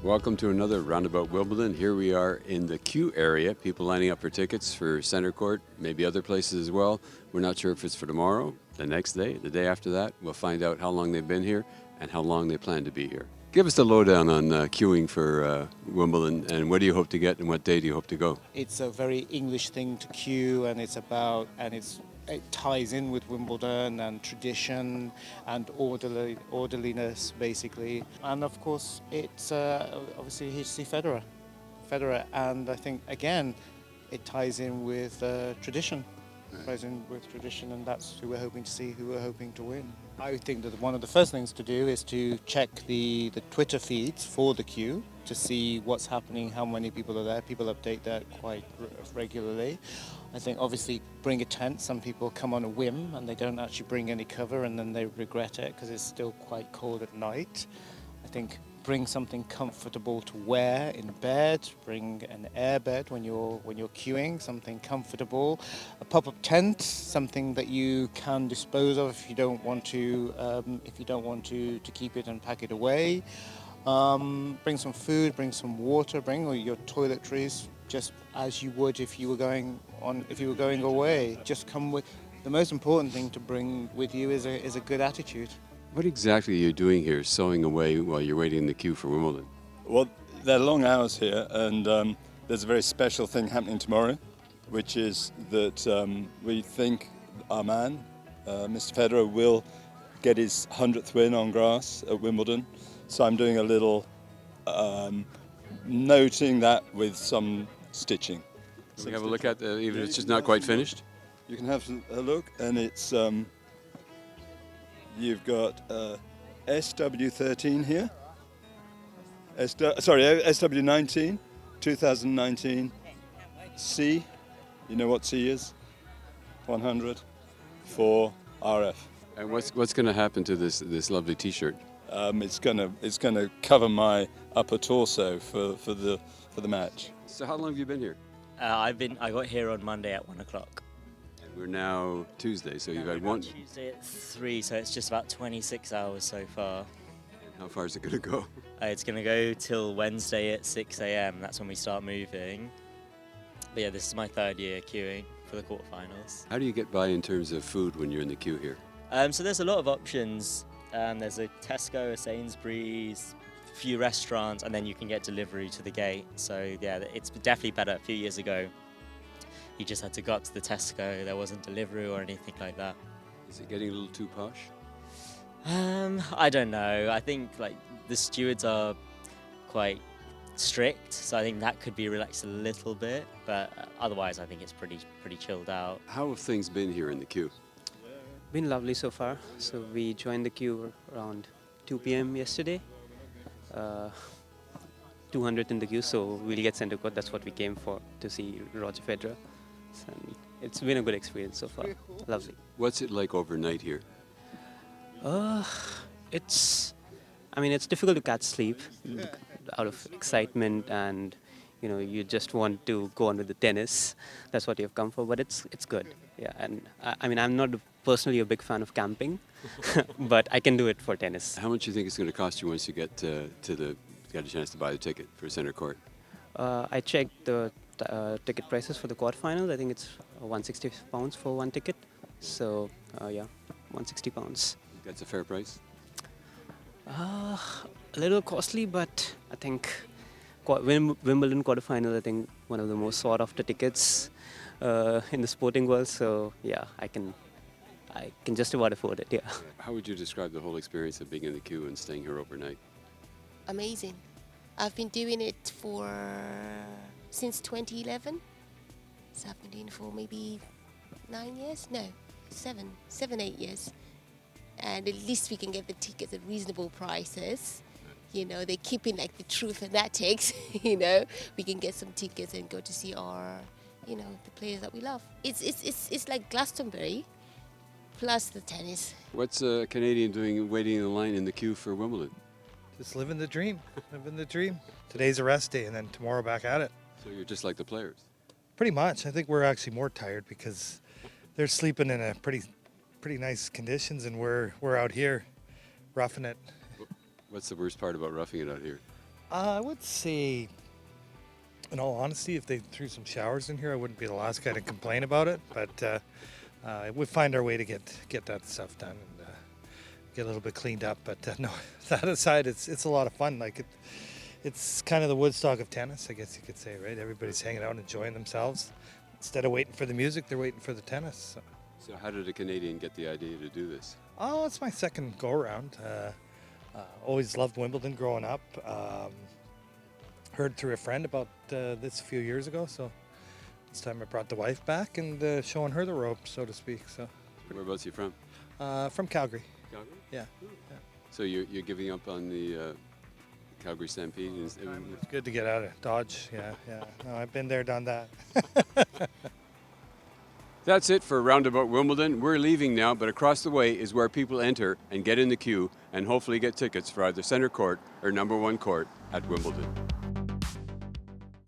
Welcome to another Roundabout Wimbledon. Here we are in the queue area, people lining up for tickets for center court, maybe other places as well. We're not sure if it's for tomorrow, the next day, the day after that. We'll find out how long they've been here and how long they plan to be here. Give us the lowdown on queuing for Wimbledon, and what do you hope to get and what day do you hope to go? It's a very English thing to queue, and it ties in with Wimbledon and tradition and orderliness, basically. And of course, it's obviously here to see Federer, and I think again, it ties in with tradition. And that's who we're hoping to see, who we're hoping to win. I think that one of the first things to do is to check the Twitter feeds for the queue to see what's happening, how many people are there. People update that quite regularly. I think obviously bring a tent. Some people come on a whim and they don't actually bring any cover, and then they regret it because it's still quite cold at night. I think bring something comfortable to wear in bed. Bring an air bed when you're queuing, something comfortable. A pop-up tent, something that you can dispose of if you don't want to keep it and pack it away. Bring some food, bring some water, bring all your toiletries, just as you would if you were going away. Just come with. The most important thing to bring with you is a good attitude. What exactly are you doing here, sewing away while you're waiting in the queue for Wimbledon? Well, they're long hours here, and there's a very special thing happening tomorrow, which is that we think our man, Mr. Federer, will get his 100th win on grass at Wimbledon. So I'm doing a little noting that with some stitching. Can we have a look at even if it's just not quite finished? You can have a look, and it's you've got SW13 here. SW19, 2019. C, you know what C is? 100 for RF. And what's going to happen to this lovely T-shirt? It's gonna cover my upper torso for the match. So how long have you been here? I got here on Monday at 1 o'clock. And we're now Tuesday, so you've had one. Tuesday at 3, so it's just about 26 hours so far. And how far is it going to go? It's going to go till Wednesday at 6 a.m. That's when we start moving. But yeah, this is my third year queuing for the quarterfinals. How do you get by in terms of food when you're in the queue here? So there's a lot of options. There's a Tesco, a Sainsbury's, a few restaurants, and then you can get delivery to the gate. So yeah, it's definitely better. A few years ago, you just had to go up to the Tesco. There wasn't delivery or anything like that. Is it getting a little too posh? I don't know. I think like the stewards are quite strict, so I think that could be relaxed a little bit. But otherwise, I think it's pretty chilled out. How have things been here in the queue? Been lovely so far. So we joined the queue around 2 p.m. yesterday. 200 in the queue, so we'll get center court. That's what we came for, to see Roger Federer. And it's been a good experience so far. Lovely. What's it like overnight here? It's difficult to catch sleep out of excitement, and you just want to go on with the tennis. That's what you've come for, but it's good. Yeah, and I'm not personally a big fan of camping, but I can do it for tennis. How much do you think it's going to cost you once you get got a chance to buy the ticket for center court? I checked the ticket prices for the quarterfinals. I think it's £160 for one ticket. So yeah, £160. That's a fair price? A little costly, but I think Wimbledon quarterfinal, I think one of the most sought after tickets in the sporting world. So yeah, I can just about afford it. Yeah. How would you describe the whole experience of being in the queue and staying here overnight? Amazing. I've been doing it since 2011. So I've been doing it for maybe 9 years? No, 8 years. And at least we can get the tickets at reasonable prices. They keep in like the true fanatics. We can get some tickets and go to see our, the players that we love. It's like Glastonbury plus the tennis. What's a Canadian doing waiting in the line in the queue for Wimbledon? Just living the dream. Living the dream. Today's a rest day, and then tomorrow back at it. So you're just like the players? Pretty much. I think we're actually more tired because they're sleeping in a pretty pretty nice conditions, and we're out here roughing it. What's the worst part about roughing it out here? I would say, in all honesty, if they threw some showers in here, I wouldn't be the last guy to complain about it. But we find our way to get that stuff done and get a little bit cleaned up. But no, that aside, it's a lot of fun. Like it's kind of the Woodstock of tennis, I guess you could say, right? Everybody's hanging out, enjoying themselves. Instead of waiting for the music, they're waiting for the tennis. So how did a Canadian get the idea to do this? Oh, it's my second go-around. Always loved Wimbledon growing up. Heard through a friend about this a few years ago, so this time I brought the wife back and showing her the ropes, so to speak. So, Whereabouts are you from? from Calgary. Calgary? Yeah. So you're giving up on the Calgary Stampede? It's good to get out of Dodge. Yeah. No, I've been there, done that. That's it for Roundabout Wimbledon. We're leaving now, but across the way is where people enter and get in the queue and hopefully get tickets for either center court or number one court at Wimbledon.